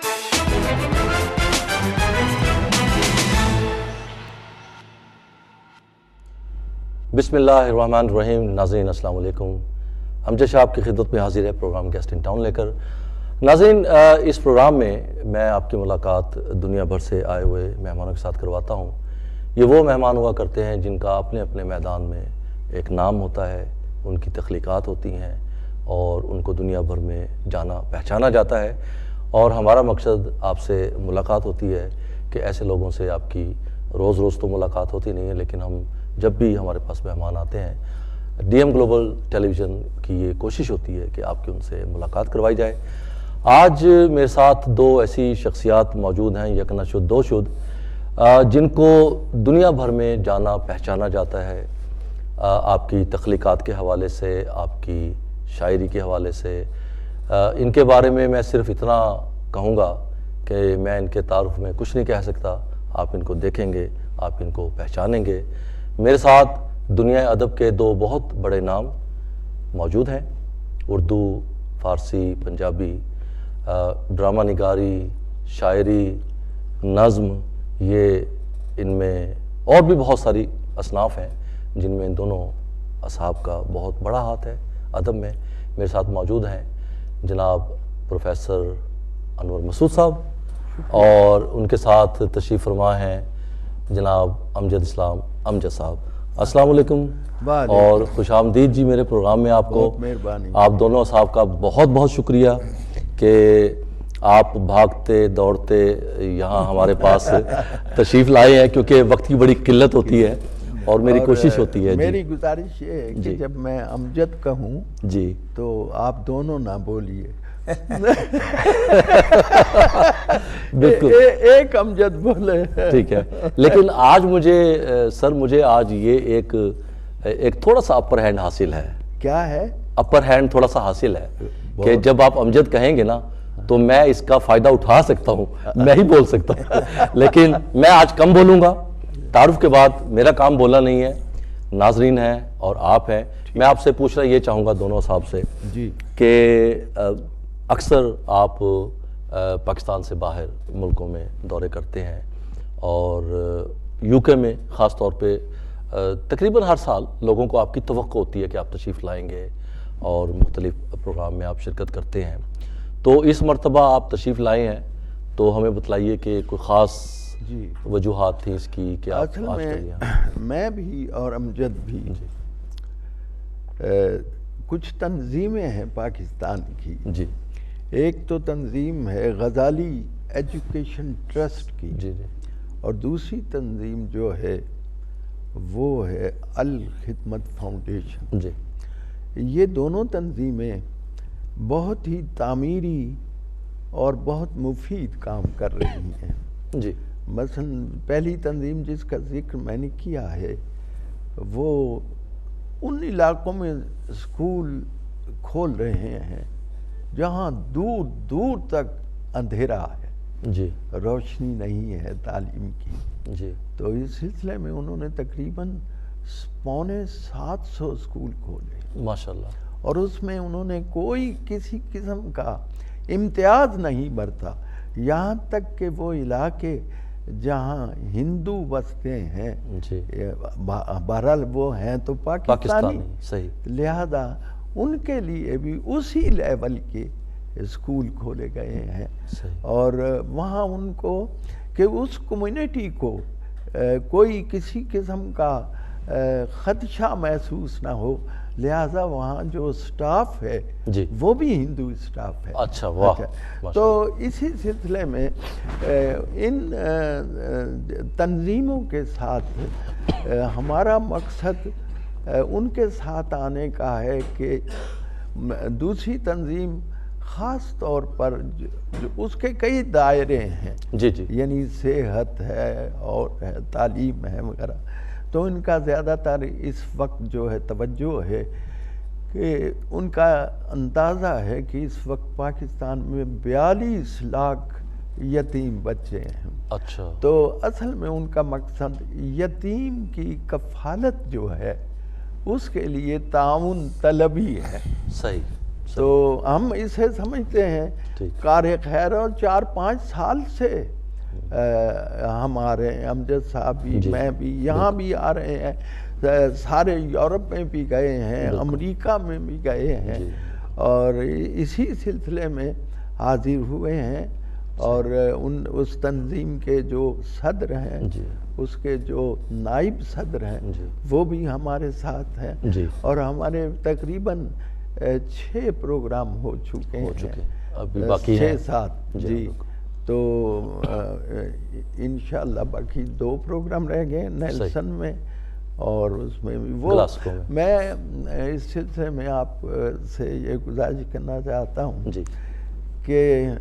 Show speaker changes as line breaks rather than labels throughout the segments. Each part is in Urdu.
بسم اللہ الرحمن الرحیم. ناظرین السلام علیکم. امجد شاہ آپ کی خدمت میں حاضر ہے پروگرام گیسٹ ان ٹاؤن لے کر. ناظرین اس پروگرام میں آپ کی ملاقات دنیا بھر سے آئے ہوئے مہمانوں کے ساتھ کرواتا ہوں. یہ وہ مہمان ہوا کرتے ہیں جن کا اپنے اپنے میدان میں ایک نام ہوتا ہے, ان کی تخلیقات ہوتی ہیں اور ان کو دنیا بھر میں جانا پہچانا جاتا ہے. اور ہمارا مقصد آپ سے ملاقات ہوتی ہے کہ ایسے لوگوں سے آپ کی روز روز تو ملاقات ہوتی نہیں ہے, لیکن ہم جب بھی ہمارے پاس مہمان آتے ہیں ڈی ایم گلوبل ٹیلی ویژن کی یہ کوشش ہوتی ہے کہ آپ کی ان سے ملاقات کروائی جائے. آج میرے ساتھ دو ایسی شخصیات موجود ہیں, یک نہ شد دو شد, جن کو دنیا بھر میں جانا پہچانا جاتا ہے آپ کی تخلیقات کے حوالے سے, آپ کی شاعری کے حوالے سے. ان کے بارے میں صرف اتنا کہوں گا کہ میں ان کے تعارف میں کچھ نہیں کہہ سکتا. آپ ان کو دیکھیں گے, آپ ان کو پہچانیں گے. میرے ساتھ دنیا ادب کے دو بہت بڑے نام موجود ہیں, اردو, فارسی, پنجابی, ڈرامہ نگاری, شاعری, نظم, یہ ان میں اور بھی بہت ساری اصناف ہیں جن میں ان دونوں اصحاب کا بہت بڑا ہاتھ ہے ادب میں. میرے ساتھ موجود ہیں جناب پروفیسر انور مسعود صاحب, اور ان کے ساتھ تشریف فرما ہیں جناب امجد اسلام امجد صاحب. السلام علیکم اور خوش آمدید جی میرے پروگرام میں. آپ کو آپ دونوں اصحاب کا بہت بہت شکریہ کہ آپ بھاگتے دوڑتے یہاں ہمارے پاس تشریف لائے ہیں, کیونکہ وقت کی بڑی قلت ہوتی ہے اور میری کوشش ہوتی ہے.
میری گزارش یہ ہے کہ جب میں امجد کہوں
جی
تو آپ دونوں نہ بولیے,
بالکل
ایک امجد بولے.
ٹھیک ہے, لیکن آج مجھے آج یہ ایک تھوڑا سا اپر ہینڈ حاصل ہے.
کیا ہے
اپر ہینڈ؟ تھوڑا سا حاصل ہے کہ جب آپ امجد کہیں گے نا تو میں اس کا فائدہ اٹھا سکتا ہوں, میں ہی بول سکتا ہوں, لیکن میں آج کم بولوں گا. تعارف کے بعد میرا کام بولنا نہیں ہے, ناظرین ہیں اور آپ ہیں. میں آپ سے پوچھنا یہ چاہوں گا دونوں صاحب سے
جی
کہ اکثر آپ پاکستان سے باہر ملکوں میں دورے کرتے ہیں اور یو کے میں خاص طور پہ تقریباً ہر سال لوگوں کو آپ کی توقع ہوتی ہے کہ آپ تشریف لائیں گے اور مختلف پروگرام میں آپ شرکت کرتے ہیں. تو اس مرتبہ آپ تشریف لائے ہیں تو ہمیں بتلائیے کہ کوئی خاص وجوہات تھیں اس کی کہ آپ
اصل
آج
میں
کریے.
میں بھی اور امجد بھی کچھ تنظیمیں ہیں پاکستان کی.
جی
ایک تو تنظیم ہے غزالی ایجوکیشن ٹرسٹ کی,
جی جی
اور دوسری تنظیم جو ہے وہ ہے الخدمت فاؤنڈیشن.
جی
یہ دونوں تنظیمیں بہت ہی تعمیری اور بہت مفید کام کر رہی ہیں.
جی
مثلا پہلی تنظیم جس کا ذکر میں نے کیا ہے وہ ان علاقوں میں اسکول کھول رہے ہیں جہاں دور دور تک اندھیرا ہے,
جی
روشنی نہیں ہے تعلیم کی.
جی
تو اس سلسلے میں انہوں نے تقریباً 750 اسکول کھولے
ماشاءاللہ,
اور اس میں انہوں نے کوئی کسی قسم کا امتیاز نہیں برتا, یہاں تک کہ وہ علاقے جہاں ہندو بستے ہیں
جی
بہرحال وہ ہیں تو پاکستانی,
صحیح,
لہذا ان کے لیے بھی اسی لیول کے اسکول کھولے گئے ہیں. اور وہاں ان کو کہ اس کمیونٹی کو کوئی کسی قسم کا خدشہ محسوس نہ ہو, لہذا وہاں جو سٹاف ہے وہ بھی ہندو سٹاف ہے.
اچھا واہ.
تو اسی سلسلے میں ان تنظیموں کے ساتھ ہمارا مقصد ان کے ساتھ آنے کا ہے کہ دوسری تنظیم خاص طور پر اس کے کئی دائرے ہیں,
جی جی,
یعنی صحت ہے اور تعلیم ہے وغیرہ, تو ان کا زیادہ تر اس وقت جو ہے توجہ ہے کہ ان کا اندازہ ہے کہ اس وقت پاکستان میں 42 لاکھ یتیم بچے ہیں.
اچھا,
تو اصل میں ان کا مقصد یتیم کی کفالت جو ہے اس کے لیے تعاون طلبی ہے.
صحیح
تو ہم اسے سمجھتے ہیں کار خیر، اور 4-5 سال سے ہم آ رہے ہیں، امجد صاحب بھی، میں بھی، یہاں بھی آ رہے ہیں، سارے یورپ میں بھی گئے ہیں، امریکہ میں بھی گئے ہیں، اور اسی سلسلے میں حاضر ہوئے ہیں، اور اس تنظیم کے جو صدر ہیں، اس کے جو نائب صدر ہیں، وہ بھی ہمارے ساتھ ہیں، اور ہمارے تقریباً 6 پروگرام ہو چکے ہیں، 6-7 جی۔ تو انشاءاللہ باقی 2 پروگرام رہ گئے نیلسن میں، اور اس میں بھی وہ میں اس سلسلے میں آپ سے یہ گزارش کرنا چاہتا ہوں کہ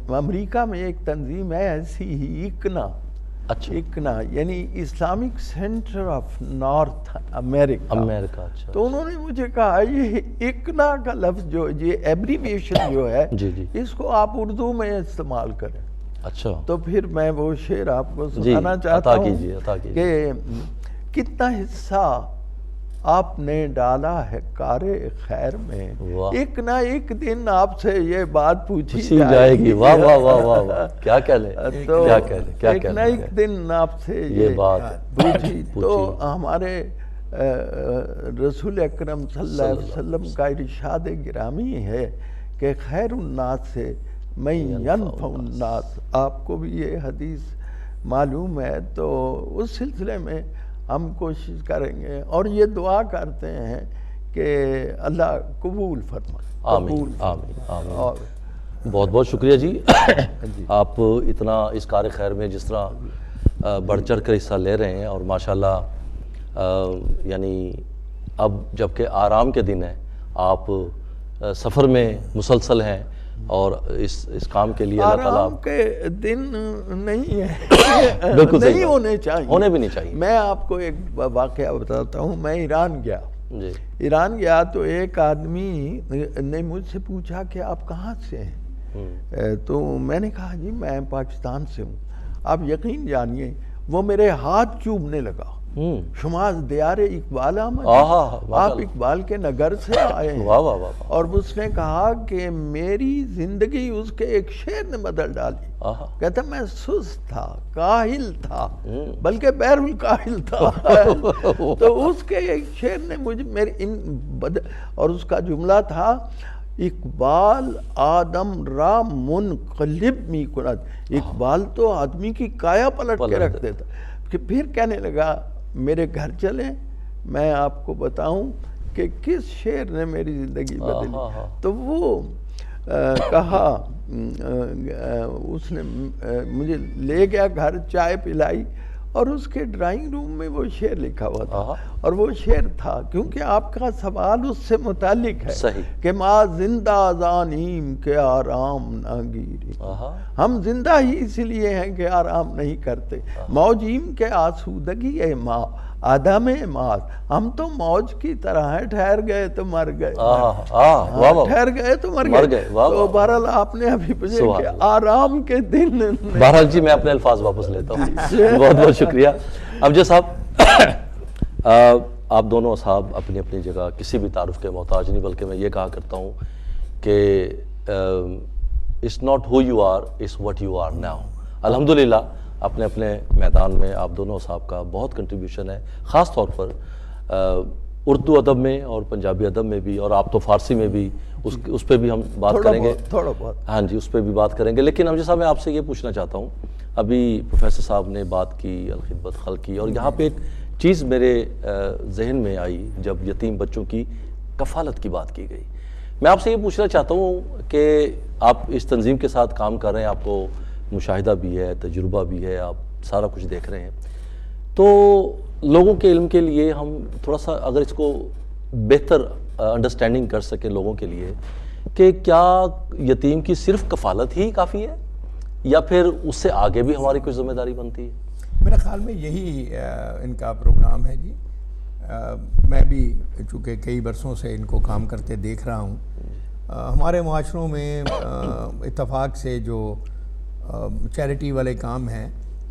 امریکہ میں ایک تنظیم ہے ایسی ہی، اکنا یعنی اسلامک سینٹر آف نارتھ امریکہ، تو انہوں نے مجھے کہا یہ اکنا کا لفظ جو یہ ایبریویشن جو ہے اس کو آپ اردو میں استعمال کریں۔ تو پھر میں وہ شعر آپ کو سنانا چاہتا ہوں کہ کتنا حصہ آپ نے ڈالا ہے کار خیر میں، ایک نہ ایک دن آپ سے یہ بات پوچھی جائے گی۔
واہ واہ واہ واہ واہ، کیا کہہ لیں،
ایک نہ ایک دن آپ سے یہ بات پوچھی۔ تو ہمارے رسول اکرم صلی اللہ علیہ وسلم کا ارشاد گرامی ہے کہ خیر الناس سے من ینفع الناس، آپ کو بھی یہ حدیث معلوم ہے، تو اس سلسلے میں ہم کوشش کریں گے، اور یہ دعا کرتے ہیں کہ اللہ قبول فرمائے۔
آمین آمین آمین۔ بہت بہت شکریہ جی، آپ اتنا اس کار خیر میں جس طرح بڑھ چڑھ کر حصہ لے رہے ہیں، اور ماشاءاللہ یعنی اب جبکہ آرام کے دن ہیں، آپ سفر میں مسلسل ہیں، اور اس کام کے لیے اللہ تعالیٰ
آرام کے دن نہیں ہے، نہیں ہونے چاہیے،
ہونے بھی نہیں چاہیے۔
میں آپ کو ایک واقعہ بتاتا ہوں، میں ایران گیا تو ایک آدمی نے مجھ سے پوچھا کہ آپ کہاں سے ہیں؟ تو میں نے کہا جی میں پاکستان سے ہوں۔ آپ یقین جانیے وہ میرے ہاتھ چومنے لگا، شماز دیار اقبال احمد، آپ اقبال کے نگر سے آئے ہیں، اور اس نے کہا کہ میری زندگی اس کے ایک شعر نے بدل ڈالی۔ کہتا میں سست تھا، کاہل تھا، بلکہ بیر الکاہل تھا، تو اس کے ایک شعر نے مجھے اور اس کا جملہ تھا اقبال آدم را منقلب می کند، اقبال تو آدمی کی کایا پلٹ کے رکھ دیتا۔ کہ پھر کہنے لگا میرے گھر چلیں، میں آپ کو بتاؤں کہ کس شعر نے میری زندگی بدلی۔ تو وہ کہا، اس نے مجھے لے گیا گھر، چائے پلائی، اور اس کے ڈرائنگ روم میں وہ شعر لکھا ہوا تھا، اور وہ شعر تھا، کیونکہ آپ کا سوال اس سے متعلق ہے کہ ما زندہ زانیم کے آرام نہ گیری، ہم زندہ ہی اس لیے ہیں کہ آرام نہیں کرتے، موجیم کے آسودگی اے ماں آدم ماس، ہم تو موج کی طرح ہیں، ٹھہر گئے تو مر گئے، ٹھہر گئے تو مر گئے۔ تو بہرحال آپ نے ابھی پوچھا کہ آرام کے دن،
بہرحال جی میں اپنے الفاظ واپس لیتا ہوں، بہت بہت شکریہ امجد صاحب۔ آپ دونوں صاحب اپنی اپنی جگہ کسی بھی تعارف کے محتاج نہیں، بلکہ میں یہ کہا کرتا ہوں کہ it's not who you are, it's what you are now۔ الحمدللہ اپنے اپنے میدان میں آپ دونوں صاحب کا بہت کنٹریبیوشن ہے، خاص طور پر اردو ادب میں اور پنجابی ادب میں بھی، اور آپ تو فارسی میں بھی، اس پہ بھی ہم بات کریں گے
تھوڑا بہت،
ہاں جی اس پہ بھی بات کریں گے۔ لیکن امجد صاحب میں آپ سے یہ پوچھنا چاہتا ہوں، ابھی پروفیسر صاحب نے بات کی الخدمت خلق کی، اور یہاں پہ ایک چیز میرے ذہن میں آئی جب یتیم بچوں کی کفالت کی بات کی گئی۔ میں آپ سے یہ پوچھنا چاہتا ہوں کہ آپ اس تنظیم کے ساتھ کام کر رہے ہیں، آپ کو مشاہدہ بھی ہے، تجربہ بھی ہے، آپ سارا کچھ دیکھ رہے ہیں، تو لوگوں کے علم کے لیے ہم تھوڑا سا اگر اس کو بہتر انڈرسٹینڈنگ کر سکیں لوگوں کے لیے، کہ کیا یتیم کی صرف کفالت ہی کافی ہے، یا پھر اس سے آگے بھی ہماری کوئی ذمہ داری بنتی ہے؟
میرے خیال میں یہی ان کا پروگرام ہے جی۔ میں بھی چونکہ کئی برسوں سے ان کو کام کرتے دیکھ رہا ہوں، ہمارے معاشروں میں اتفاق سے جو چیریٹی والے کام ہیں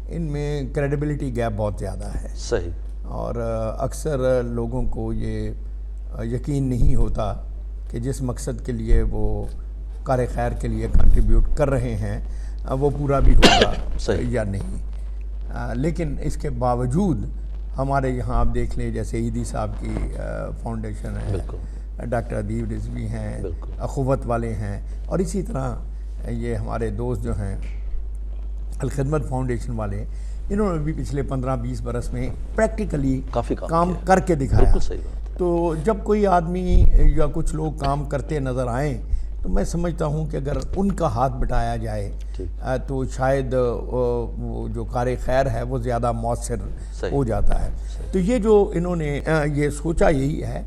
ان میں کریڈیبلٹی گیپ بہت زیادہ ہے،
صحیح،
اور اکثر لوگوں کو یہ یقین نہیں ہوتا کہ جس مقصد کے لیے وہ کار خیر کے لیے کنٹریبیوٹ کر رہے ہیں وہ پورا بھی ہوگا یا نہیں. لیکن اس کے باوجود ہمارے یہاں آپ دیکھ لیں جیسے عیدی صاحب کی فاؤنڈیشن ہے, ڈاکٹر ادیب رضوی ہیں, اخوت والے ہیں, اور اسی طرح یہ ہمارے دوست جو ہیں الخدمت فاؤنڈیشن والے, انہوں نے بھی پچھلے 15-20 برس میں پریکٹیکلی کام کر کے دکھایا. تو جب کوئی آدمی یا کچھ لوگ کام کرتے نظر آئیں تو میں سمجھتا ہوں کہ اگر ان کا ہاتھ بٹایا جائے تو شاید وہ جو کار خیر ہے وہ زیادہ مؤثر ہو جاتا ہے. تو یہ جو انہوں نے یہ سوچا یہی ہے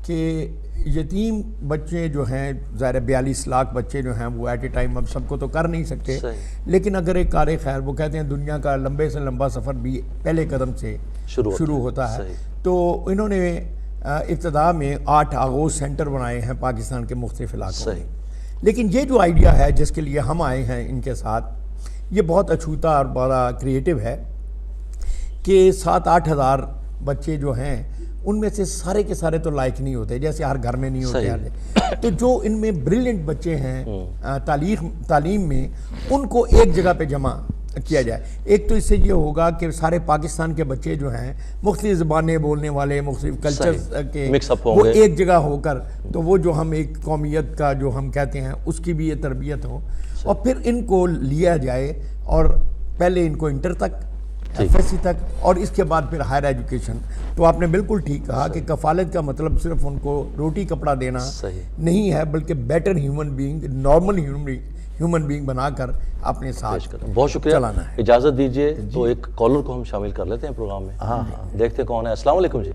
کہ یتیم بچے جو ہیں, ظاہر 42 لاکھ بچے جو ہیں وہ ایٹ اے ٹائم اب سب کو تو کر نہیں سکتے, لیکن اگر ایک کار خیر, وہ کہتے ہیں دنیا کا لمبے سے لمبا سفر بھی پہلے قدم سے شروع ہوتا ہے. تو انہوں نے ابتدا میں 8 آغوش سینٹر بنائے ہیں پاکستان کے مختلف علاقوں میں. لیکن یہ جو آئیڈیا ہے جس کے لیے ہم آئے ہیں ان کے ساتھ, یہ بہت اچھوتا اور بڑا کریٹیو ہے کہ 7-8 ہزار بچے جو ہیں ان میں سے سارے کے سارے تو لائق نہیں ہوتے, جیسے ہر گھر میں نہیں ہوتے. تو جو ان میں بریلینٹ بچے ہیں تعلیم میں, ان کو ایک جگہ پہ جمع کیا جائے. ایک تو اس سے یہ ہوگا کہ سارے پاکستان کے بچے جو ہیں مختلف زبانیں بولنے والے, مختلف کلچرز کے, وہ ایک جگہ ہو کر, تو وہ جو ہم ایک قومیت کا جو ہم کہتے ہیں اس کی بھی یہ تربیت ہو, اور پھر ان کو لیا جائے اور پہلے ان کو انٹر تک, ایف ایس سی تک, اور اس کے بعد پھر ہائر ایجوکیشن. تو آپ نے بالکل ٹھیک کہا کہ کفالت کا مطلب صرف ان کو روٹی کپڑا دینا نہیں ہے, بلکہ better human being, normal human being بنا کر اپنے ساتھ
بہت شکریہ. اجازت دیجئے تو ایک کالر کو ہم شامل کر لیتے ہیں پروگرام میں, دیکھتے کون ہے. السلام علیکم جی.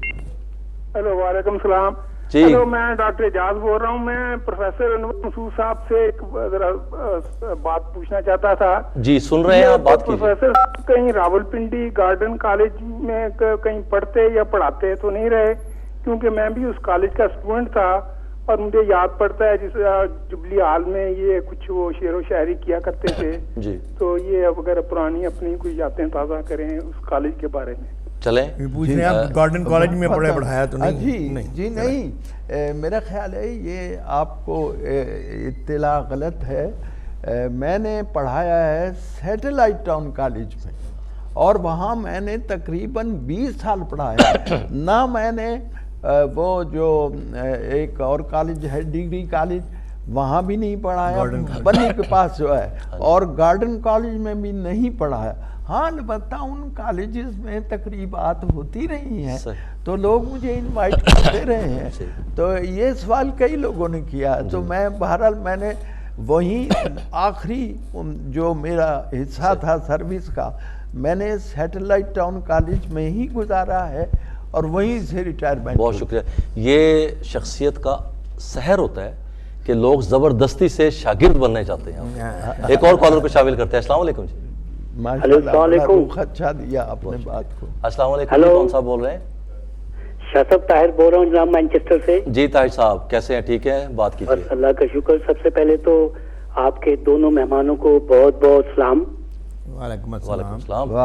ہیلو, وعلیکم السلام. ہیلو, میں ڈاکٹر اعجاز بول رہا ہوں. میں پروفیسر انور مسعود صاحب سے ایک بات پوچھنا چاہتا تھا.
جی سن رہے ہیں آپ, بات کیجئے.
پروفیسر کہیں راولپنڈی گارڈن کالج میں کہیں پڑھتے یا پڑھاتے تو نہیں رہے؟ کیونکہ میں بھی اس کالج کا اسٹوڈنٹ تھا اور مجھے یاد پڑتا ہے جس جبلی ہال میں یہ کچھ وہ شعر و شاعری کیا کرتے تھے.
جی
تو یہ اگر پرانی اپنی کوئی یادیں تازہ کریں اس کالج کے بارے میں.
چلیں
پوچھنے آپ گارڈن کالج میں پڑھایا تو نہیں؟
جی نہیں, میرا خیال ہے یہ آپ کو اطلاع غلط ہے. میں نے پڑھایا ہے سیٹلائٹ ٹاؤن کالج میں, اور وہاں میں نے تقریباً 20 سال پڑھایا. نہ میں نے وہ جو ایک اور کالج ہے ڈگری کالج, وہاں بھی نہیں پڑھایا, بنی کے پاس جو ہے, اور گارڈن کالج میں بھی نہیں پڑھایا. ہاں البتہ ان کالجز میں تقریبات ہوتی رہی ہیں تو لوگ مجھے انوائٹ کرتے رہے ہیں. تو یہ سوال کئی لوگوں نے کیا, تو میں بہرحال میں نے وہیں آخری جو میرا حصہ تھا سروس کا, میں نے سیٹلائٹ ٹاؤن کالج میں ہی گزارا ہے اور وہیں سے ریٹائرمنٹ.
بہت شکریہ. یہ شخصیت کا سحر ہوتا ہے کہ لوگ زبردستی سے شاگرد بننے چاہتے ہیں. ایک اور کالر کو شامل کرتے ہیں. السلام علیکم جی.
السلام علیکم.
اچھا دیا آپ نے بات کو.
السلام علیکم جی, کون صاحب بول رہے ہیں؟
شاہ صاحب طاہر بول رہا ہوں جناب مانچسٹر سے.
جی طاہر صاحب کیسے ہیں؟ ٹھیک ہے, بات کیجئے.
بس اللہ کا شکر. سب سے پہلے تو آپ کے دونوں مہمانوں کو بہت بہت سلام.
وعلیکم
السلام.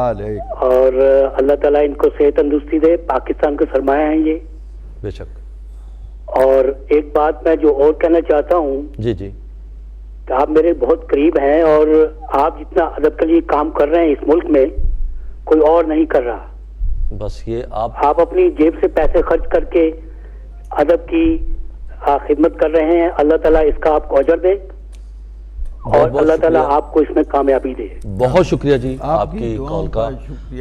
اور اللہ تعالیٰ ان کو صحت تندرستی دے, پاکستان کا سرمایہ ہیں یہ.
بے شک.
اور ایک بات میں جو اور کہنا چاہتا ہوں,
جی جی,
کہ آپ میرے بہت قریب ہیں, اور آپ جتنا ادب کے لیے کام کر رہے ہیں اس ملک میں کوئی اور نہیں کر رہا.
بس یہ
آپ اپنی جیب سے پیسے خرچ کر کے ادب کی خدمت کر رہے ہیں. اللہ تعالیٰ اس کا آپ کو اجر دے, اور اللہ تعالیٰ آپ کو اس میں کامیابی دے.
بہت شکریہ جی آپ کی کال کا.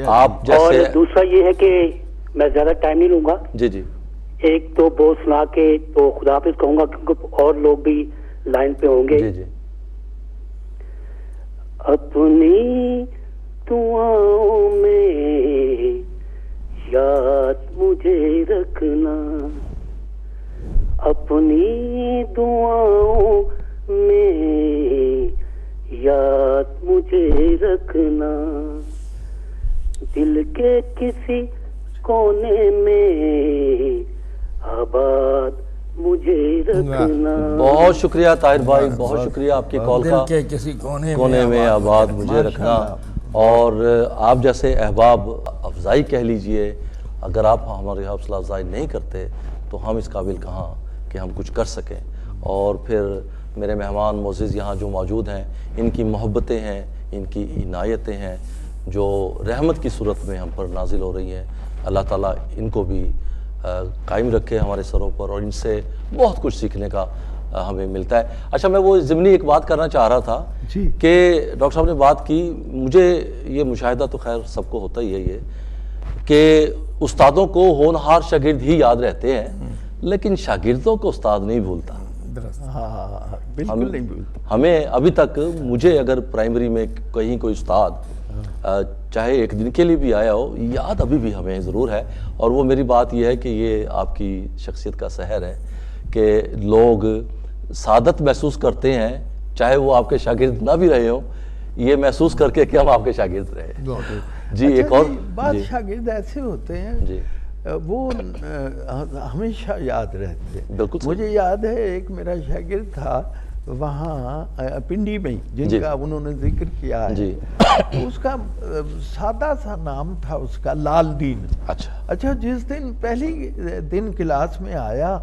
آپ
اور
جیسے
دوسرا یہ ہے کہ میں زیادہ ٹائم نہیں لوں گا.
جی جی,
ایک تو بہت سنا کے تو خدا حافظ کہوں گا, کیونکہ اور لوگ بھی لائن پہ ہوں گے.
جی جی.
اپنی دعاؤں میں یاد مجھے رکھنا, اپنی دعاؤں میں یاد مجھے رکھنا, دل کے کسی کونے میں آباد مجھے رکھنا.
بہت شکریہ طاہر بھائی, بہت شکریہ آپ کی کال کا.
دل کے کسی
کونے میں آباد مجھے رکھنا. اور آپ جیسے احباب افزائی کہہ لیجئے, اگر آپ ہماری حوصلہ افزائی نہیں کرتے تو ہم اس قابل کہاں کہ ہم کچھ کر سکیں. اور پھر میرے مہمان معزز یہاں جو موجود ہیں، ان کی محبتیں ہیں، ان کی عنایتیں ہیں جو رحمت کی صورت میں ہم پر نازل ہو رہی ہیں. اللہ تعالیٰ ان کو بھی قائم رکھے ہمارے سروں پر، اور ان سے بہت کچھ سیکھنے کا ہمیں ملتا ہے. اچھا، میں وہ ضمنی ایک بات کرنا چاہ رہا تھا کہ ڈاکٹر صاحب نے بات کی، مجھے یہ مشاہدہ تو خیر سب کو ہوتا ہی ہے یہ کہ استادوں کو ہونہار شاگرد ہی یاد رہتے ہیں، لیکن شاگردوں کو استاد نہیں بھولتا.
بالکل نہیں بھولتا.
ہمیں ابھی تک، مجھے اگر پرائمری میں کہیں کوئی استاد چاہے ایک دن کے لیے بھی آیا ہو، یاد ابھی بھی ہمیں ضرور ہے. اور وہ میری بات یہ ہے کہ یہ آپ کی شخصیت کا سحر ہے کہ لوگ سعادت محسوس کرتے ہیں چاہے وہ آپ کے شاگرد نہ بھی رہے ہوں، یہ محسوس کر کے کہ ہم آپ کے شاگرد رہے. جی ایک اور
بعض شاگرد ایسے ہوتے ہیں
جی
وہ ہمیشہ یاد رہتے ہیں.
بالکل.
مجھے یاد ہے ایک میرا شاگرد تھا وہاں پنڈی میں، جن کا انہوں نے ذکر کیا ہے. اس کا سادہ سا نام تھا اس کا لال دین. اچھا، جس دن پہلی دن کلاس میں آیا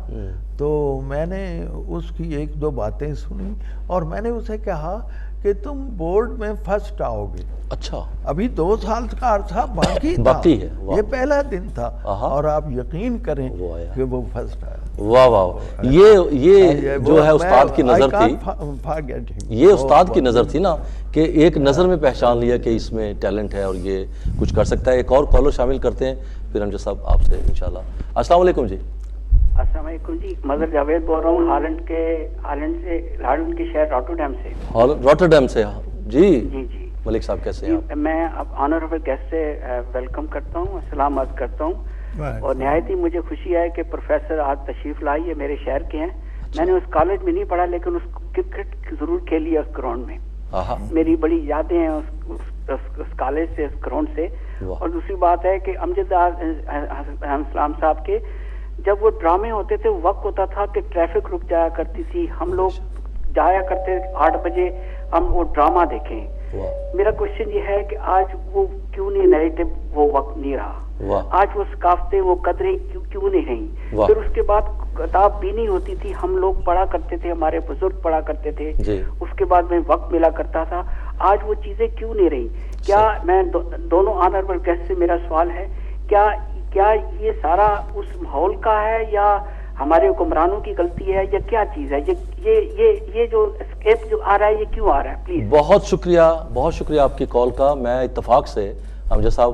تو میں نے اس کی ایک دو باتیں سنی اور میں نے اسے کہا کہ تم بورڈ میں فرسٹ آؤ گے.
اچھا،
ابھی 2 سال کا عرصہ باقی ہے، یہ پہلا دن تھا اور آپ یقین کریں کہ وہ فرسٹ آیا.
واہ واہ، یہ جو ہے استاد کی نظر تھی، یہ استاد کی نظر تھی نا کہ ایک نظر میں پہچان لیا کہ اس میں ٹیلنٹ ہے اور یہ کچھ کر سکتا ہے. ایک اور کالر شامل کرتے ہیں پھر امجد صاحب آپ سے انشاءاللہ. السلام علیکم. جی
السلام علیکم. جی مظہر جاوید بول رہا ہوں ہالینڈ کے شہر روٹرڈیم سے.
روٹرڈیم سے. جی
جی جی
ملک صاحب کیسے ہیں آپ؟
میں اب آنریبل گیسٹ سے ویلکم کرتا ہوں، سلام عرض کرتا ہوں. اور نہایت ہی مجھے خوشی ہے کہ پروفیسر آج تشریف لائی ہے، میرے شہر کے ہیں. میں نے اس کالج میں نہیں پڑھا لیکن اس کرکٹ ضرور کھیلی ہے اس گراؤنڈ میں. میری بڑی یادیں ہیں اس کالج سے، اس گراؤنڈ سے. اور دوسری بات ہے کہ امجد اسلام صاحب کے جب وہ ڈرامے ہوتے تھے، وقت ہوتا تھا کہ ٹریفک رک جایا کرتی تھی، ہم لوگ جایا کرتے 8 بجے ہم وہ ڈرامہ دیکھیں. میرا کوشچن یہ ہے کہ آج وہ کیوں نہیں نیریٹو وہ وقت نہیں رہا، آج وہ ثقافتیں وہ قدریں کیوں نہیں رہیں. پھر اس کے بعد کتاب بھی نہیں ہوتی تھی، ہم لوگ پڑھا کرتے تھے، ہمارے بزرگ پڑھا کرتے تھے، اس کے بعد میں وقت ملا کرتا تھا. آج وہ چیزیں کیوں نہیں رہیں؟ کیا میں دونوں آنریبل گیسٹ سے میرا سوال ہے، کیا یہ سارا اس ماحول کا ہے یا ہمارے حکمرانوں کی غلطی ہے یا کیا چیز ہے؟ یہ جو اسکیپ جو آ رہا ہے یہ کیوں آ رہا ہے؟ پلیز.
بہت شکریہ آپ کی کال کا. میں اتفاق سے امجد صاحب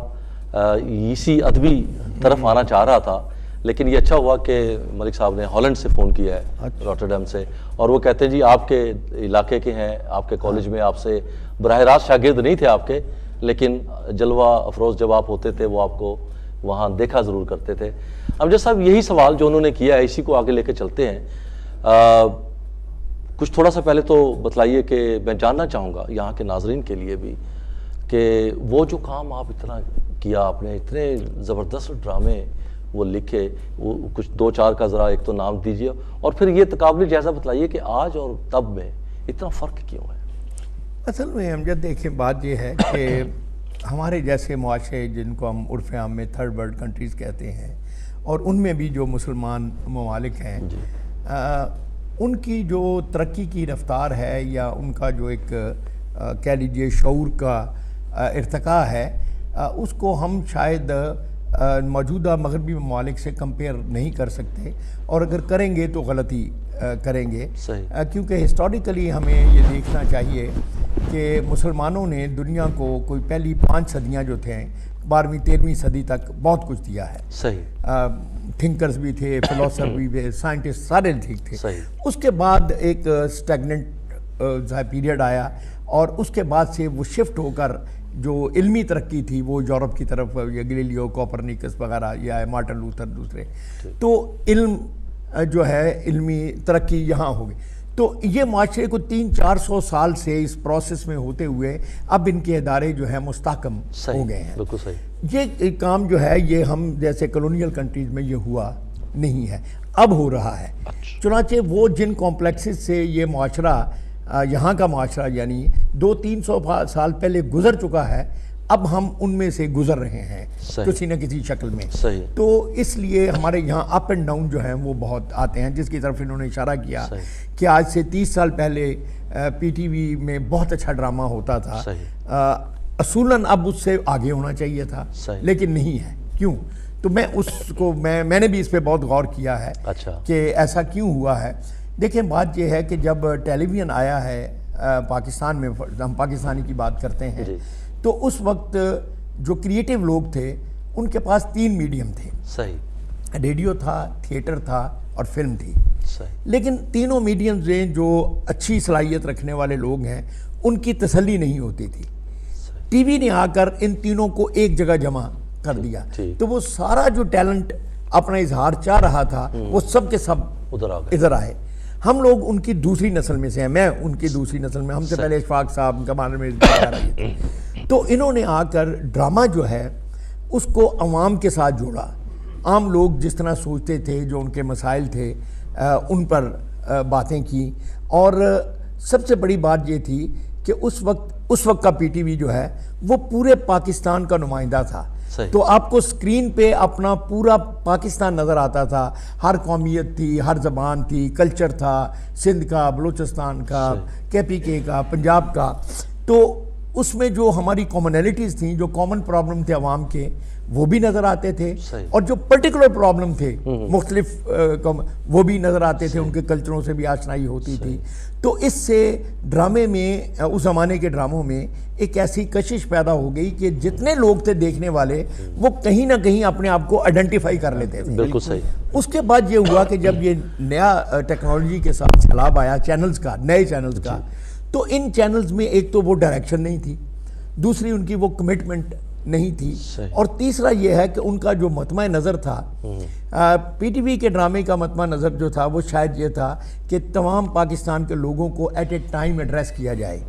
اسی ادبی طرف آنا چاہ رہا تھا، لیکن یہ اچھا ہوا کہ ملک صاحب نے ہالینڈ سے فون کیا ہے، روٹرڈیم سے. اور وہ کہتے ہیں جی آپ کے علاقے کے ہیں، آپ کے کالج میں آپ سے براہ راست شاگرد نہیں تھے آپ کے، لیکن جلوہ افروز جب آپ ہوتے تھے وہ آپ کو وہاں دیکھا ضرور کرتے تھے. امجد صاحب یہی سوال جو انہوں نے کیا ہے اسی کو آگے لے کے چلتے ہیں. کچھ تھوڑا سا پہلے تو بتلائیے کہ میں جاننا چاہوں گا یہاں کے ناظرین کے لیے بھی کہ وہ جو کام آپ اتنا کیا، آپ نے اتنے زبردست ڈرامے وہ لکھے، وہ کچھ 2-4 کا ذرا ایک تو نام دیجیے، اور پھر یہ تقابلی جائزہ بتلائیے کہ آج اور تب میں اتنا فرق کیوں ہے؟
اصل میں امجد دیکھیں بات یہ ہے کہ ہمارے جیسے معاشرے جن کو ہم عرف عام میں تھرڈ ورلڈ کنٹریز کہتے ہیں، اور ان میں بھی جو مسلمان ممالک ہیں، ان کی جو ترقی کی رفتار ہے یا ان کا جو ایک کہہ لیجیے شعور کا ارتقاء ہے، اس کو ہم شاید موجودہ مغربی ممالک سے کمپیئر نہیں کر سکتے، اور اگر کریں گے تو غلطی کریں گے. کیونکہ ہسٹوریکلی ہمیں یہ دیکھنا چاہیے کہ مسلمانوں نے دنیا کو کوئی پہلی 5 صدیاں جو تھے 12ویں 13ویں صدی تک بہت کچھ دیا ہے. تھنکرز بھی تھے، فلاسفر بھی تھے، سائنٹسٹ سارے ٹھیک تھے. اس کے بعد ایک اسٹیگننٹ پیریڈ آیا، اور اس کے بعد سے وہ شفٹ ہو کر جو علمی ترقی تھی وہ یورپ کی طرف، یا گلیلیو، کوپرنیکس وغیرہ، یا مارٹن لوتھر دوسرے، تو علم جو ہے علمی ترقی یہاں ہو گئی. تو یہ معاشرے کو 300-400 سال سے اس پروسیس میں ہوتے ہوئے اب ان کے ادارے جو ہیں مستحکم ہو گئے ہیں.
بالکل صحیح.
یہ کام جو ہے یہ ہم جیسے کلونیل کنٹریز میں یہ ہوا نہیں ہے، اب ہو رہا ہے. چنانچہ وہ جن کمپلیکسز سے یہ معاشرہ، یہاں کا معاشرہ یعنی 200-300 سال پہلے گزر چکا ہے، اب ہم ان میں سے گزر رہے ہیں کسی نہ کسی شکل میں. تو اس لیے ہمارے یہاں اپ اینڈ ڈاؤن جو ہیں وہ بہت آتے ہیں, جس کی طرف انہوں نے اشارہ کیا کہ آج سے 30 سال پہلے پی ٹی وی میں بہت اچھا ڈرامہ ہوتا تھا, اصولاً اب اس سے آگے ہونا چاہیے تھا لیکن نہیں ہے. کیوں؟ تو میں اس کو میں نے بھی اس پہ بہت غور کیا ہے کہ ایسا کیوں ہوا ہے. دیکھیں بات یہ ہے کہ جب ٹیلی ویژن آیا ہے پاکستان میں, ہم پاکستانی کی بات کرتے ہیں, تو اس وقت جو کریٹیو لوگ تھے ان کے پاس 3 میڈیم تھے. ریڈیو تھا, تھیٹر تھا اور فلم تھی. لیکن تینوں میڈیم سے جو اچھی صلاحیت رکھنے والے لوگ ہیں ان کی تسلی نہیں ہوتی تھی. ٹی وی نے آ کر ان تینوں کو ایک جگہ جمع کر دیا, تو وہ سارا جو ٹیلنٹ اپنا اظہار چاہ رہا تھا وہ سب کے سب ادھر آئے. ہم لوگ ان کی دوسری نسل میں سے ہیں, میں ان کی دوسری نسل میں, ہم سے پہلے اشفاق صاحب کمانڈر میں رہی تھے. تو انہوں نے آ کر ڈرامہ جو ہے اس کو عوام کے ساتھ جوڑا. عام لوگ جس طرح سوچتے تھے, جو ان کے مسائل تھے, ان پر باتیں کی. اور سب سے بڑی بات یہ تھی کہ اس وقت کا پی ٹی وی جو ہے وہ پورے پاکستان کا نمائندہ تھا. تو آپ کو سکرین پہ اپنا پورا پاکستان نظر آتا تھا, ہر قومیت تھی, ہر زبان تھی, کلچر تھا, سندھ کا, بلوچستان کا, کے پی کے کا, پنجاب کا. تو اس میں جو ہماری کامنلٹیز تھیں, جو کامن پرابلم تھے عوام کے, وہ بھی نظر آتے تھے, اور جو پرٹیکولر پرابلم تھے مختلف وہ بھی نظر آتے تھے, ان کے کلچروں سے بھی آشنائی ہوتی تھی. تو اس سے ڈرامے میں, اس زمانے کے ڈراموں میں ایک ایسی کشش پیدا ہو گئی کہ جتنے لوگ تھے دیکھنے والے وہ کہیں نہ کہیں اپنے آپ کو آئیڈینٹیفائی کر لیتے تھے.
بالکل صحیح.
اس کے بعد یہ ہوا کہ جب یہ نیا ٹیکنالوجی کے ساتھ سیلاب آیا چینلز کا, نئے چینلز کا, تو ان چینلز میں ایک تو وہ ڈائریکشن نہیں تھی, دوسری ان کی وہ کمٹمنٹ نہیں تھی, اور تیسرا یہ ہے کہ ان کا جو مطمع نظر تھا, پی ٹی وی کے ڈرامے کا مطمع نظر جو تھا وہ شاید یہ تھا کہ تمام پاکستان کے لوگوں کو ایٹ اے ٹائم ایڈریس کیا جائے.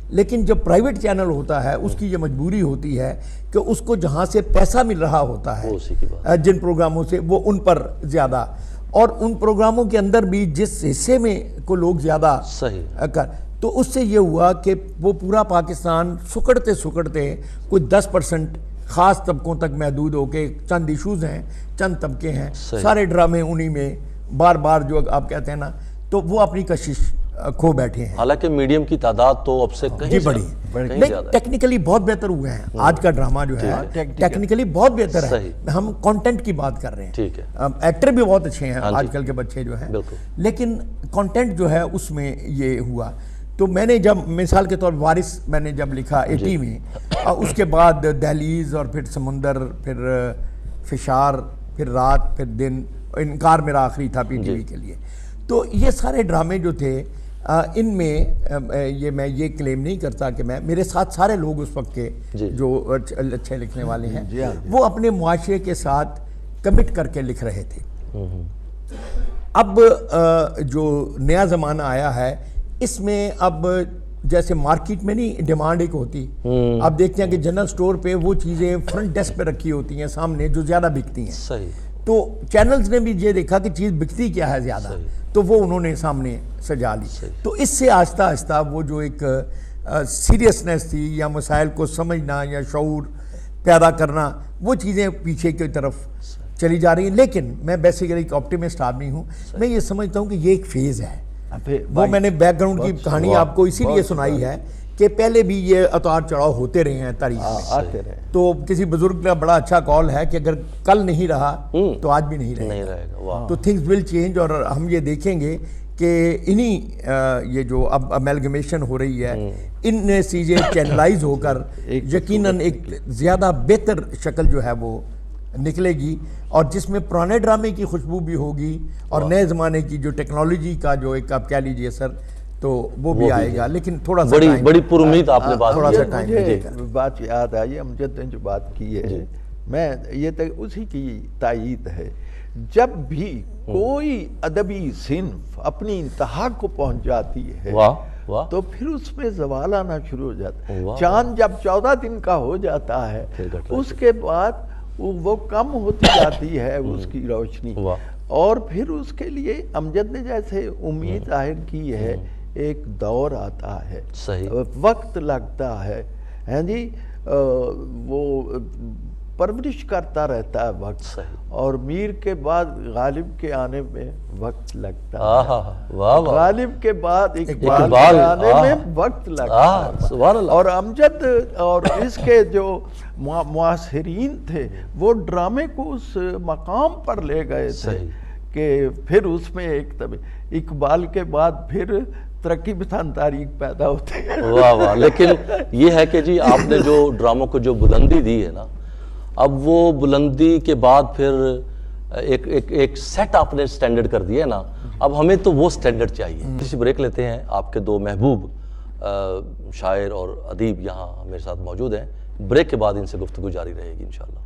لیکن جب پرائیویٹ چینل ہوتا ہے اس کی یہ مجبوری ہوتی ہے کہ اس کو جہاں سے پیسہ مل رہا ہوتا ہے جن پروگراموں سے, وہ ان پر زیادہ, اور ان پروگراموں کے اندر بھی جس حصے میں کو لوگ زیادہ تو اس سے یہ ہوا کہ وہ پورا پاکستان سکڑتے کوئی 10% خاص طبقوں تک محدود ہو کے, چند ایشوز ہیں, چند طبقے ہیں, سارے ڈرامے انہی میں بار بار جو آپ کہتے ہیں نا, تو وہ اپنی کشش کھو بیٹھے ہیں.
حالانکہ میڈیم کی تعداد تو اب سے کہیں
بڑی ٹیکنیکلی بہت بہتر ہوئے ہیں. آج کا ڈرامہ جو ہے ٹیکنیکلی بہت بہتر ہے. ہم کانٹینٹ کی بات کر رہے ہیں, ایکٹر بھی بہت اچھے ہیں آج کل کے بچے جو ہیں, لیکن کانٹینٹ جو ہے اس میں یہ ہوا. تو میں نے جب مثال کے طور وارث میں نے جب لکھا 80 میں, اس کے بعد دہلیز, اور پھر سمندر, پھر فشار, پھر رات, پھر دن, انکار میرا آخری تھا پی ٹی وی کے لیے. تو یہ سارے ڈرامے جو تھے ان میں میں یہ کلیم نہیں کرتا کہ میرے ساتھ سارے لوگ اس وقت کے جو اچھے لکھنے والے ہیں وہ اپنے معاشرے کے ساتھ کمٹ کر کے لکھ رہے تھے. اب جو نیا زمانہ آیا ہے اس میں اب جیسے مارکیٹ میں نہیں ڈیمانڈ ایک ہوتی, آپ دیکھتے ہیں کہ جنرل سٹور پہ وہ چیزیں فرنٹ ڈیسک پہ رکھی ہوتی ہیں سامنے جو زیادہ بکتی ہیں. تو چینلز نے بھی یہ دیکھا کہ چیز بکتی کیا ہے زیادہ, تو وہ انہوں نے سامنے سجا لی. تو اس سے آہستہ آہستہ وہ جو ایک سیریسنس تھی یا مسائل کو سمجھنا یا شعور پیدا کرنا, وہ چیزیں پیچھے کی طرف چلی جا رہی ہیں. لیکن میں بیسیکلی ایک آپٹیمسٹ آدمی ہوں, میں یہ سمجھتا ہوں کہ یہ ایک فیز ہے. وہ میں نے بیک گراؤنڈ کی کہانی آپ کو اسی لیے سنائی ہے کہ پہلے بھی یہ اتار چڑھاؤ ہوتے رہے ہیں تاریخ میں. تو کسی بزرگ کا بڑا اچھا کال ہے کہ اگر کل نہیں رہا تو آج بھی نہیں رہے گا. تو تھنگز ول چینج, اور ہم یہ دیکھیں گے کہ انہی یہ جو اب امیلگمیشن ہو رہی ہے ان چیزیں چینلائز ہو کر یقیناً ایک زیادہ بہتر شکل جو ہے وہ نکلے گی, اور جس میں پرانے ڈرامے کی خوشبو بھی ہوگی اور نئے زمانے کی جو ٹیکنالوجی کا جو ایک آپ کہہ لیجئے سر, تو وہ بھی آئے گا. لیکن تھوڑا سا
بڑی پرامید آپ نے بات,
تھوڑا سا ٹائم
مجھے بات یاد آئی, امجد نے جو بات کی ہے میں یہ اسی کی تائید ہے. جب بھی کوئی ادبی صنف اپنی انتہا کو پہنچ جاتی ہے تو پھر اس میں زوال آنا شروع ہو جاتا ہے. چاند جب 14 دن کا ہو جاتا ہے اس کے بعد وہ کم ہوتی جاتی ہے اس کی روشنی, اور پھر اس کے لیے امجد نے جیسے امید ظاہر کی ہے ایک دور آتا ہے, وقت لگتا ہے. جی وہ پرورش کرتا رہتا ہے وقت،
صحیح،
اور میر کے بعد غالب کے آنے میں وقت لگتا
آہا،
ہے،
واہ واہ،
غالب کے بعد اقبال
اقبال،
کے آنے
آہ،
میں وقت لگتا ہے،
سبحان اللہ،
اور امجد اور اس کے جو معاصرین تھے وہ ڈرامے کو اس مقام پر لے گئے تھے
صحیح،
کہ پھر اس میں ایک اقبال کے بعد پھر ترقی پسند تاریخ پیدا ہوتے ہیں۔
واہ واہ، لیکن یہ ہے کہ جی آپ نے جو ڈراموں کو جو بلندی دی ہے نا، اب وہ بلندی کے بعد پھر ایک سیٹ آپ نے سٹینڈرڈ کر دیا ہے نا، اب ہمیں تو وہ سٹینڈرڈ چاہیے۔ کسی بریک لیتے ہیں، آپ کے دو محبوب شاعر اور ادیب یہاں میرے ساتھ موجود ہیں، بریک کے بعد ان سے گفتگو جاری رہے گی انشاءاللہ۔